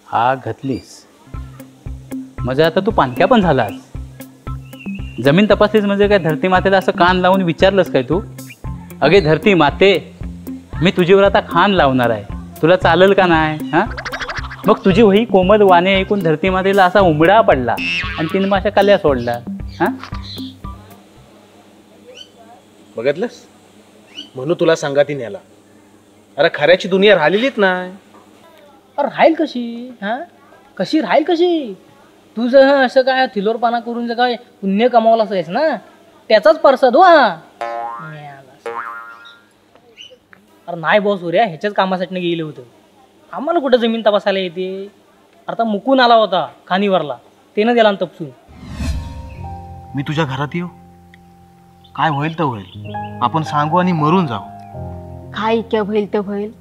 हा घातलीस म्हणजे आता तू पाणक्या पण झालास. जमीन तपासलीस म्हणजे काय धरती मातेला असं कान लावून विचारलंस काय तू? अगे धरती माते, मी तुझीवर आता खान लावणार आहे, तुला चालेल का नाही? हा, मग तुझी वही कोमल वाणे ऐकून धरती मातेला असा उमडा पडला आणि तिने मग अशा कल्या सोडला. हा, बघितलंस म्हणून तुला सांगाती न्याला. अरे खऱ्याची दुनिया राहिलेलीच नाही. अरे राहील कशी? हा, कशी राहील कशी? तू जर असं काय थिलोरपणा करून जर काय पुण्य कमावलास आहेस ना, त्याचाच परसाद हो हा. अरे नाही बॉस सूर्या, ह्याच्याच कामासाठी गेले होतं. आम्हाला कुठं जमीन तपासायला येते? आता मुकून आला होता खानीवरला, त्यानं दिला तपसून. मी तुझ्या घरात येऊ, काय होईल तर होईल, आपण सांगू आणि मरून जाऊ. काय क्या होईल तर होईल.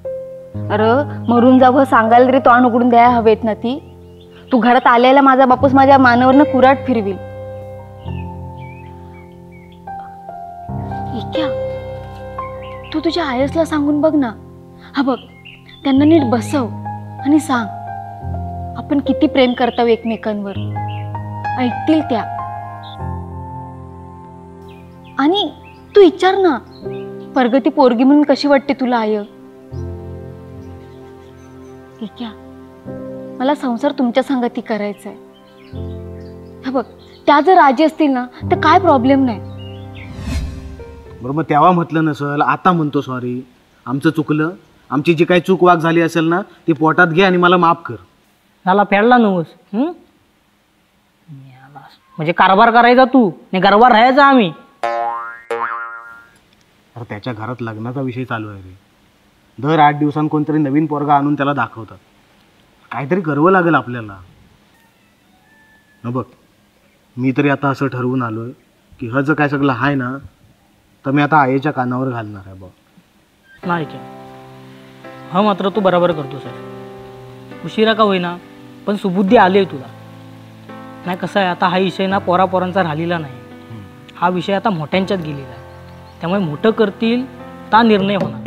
अरे मरून जावं सांगायला तरी तोंड उघडून द्यायला हवेत ना ती. तू घरात आलेला माझा बापूस माझ्या मानावरनं कुराट फिरविल. इक्या, तू तुझ्या आयसला सांगून बघ ना. हा बघ, त्यांना नीट बसव आणि सांग आपण किती प्रेम करतो एकमेकांवर. ऐकतील त्या. आणि तू विचार ना, प्रगती पोरगी म्हणून कशी वाटते तुला आय? इक्या, मला संसार तुमच्या संगती करायचा आहे. हा बघ, त्या जर राजी असतील ना तर काय प्रॉब्लेम नाही. बरोबर, तेव्हा म्हटलं नसल, आता म्हणतो सॉरी, आमचं चुकलं. आमची जी काही चूक वाग झाली असेल ना ती पोटात घे आणि मला माफ कर. झाला फेडला नवस. म्हणजे कारभार करायचा तू नाही, कारभार राहायचा आम्ही. अरे त्याच्या घरात लग्नाचा विषय चालू आहे रे. दर 8 दिवसांनी कोणतरी नवीन पोरगा आणून त्याला दाखवतात. काहीतरी गर्व लागेल आपल्याला. न बघ, मी तरी आता असं ठरवून आलोय की ह जर काय सगळं आहे ना तर मी आता आईच्या कानावर घालणार आहे. बघ नाही क्या, हा मात्र तू बरोबर करतो सर. उशिरा का होईना पण सुबुद्धी आली आहे तुला. नाही कसं आहे, आता हा विषय ना पोरापोरांचा राहिलेला नाही. हा विषय आता मोठ्यांच्यात गेलेला आहे. त्यामुळे मोठं करतील ता निर्णय होणार.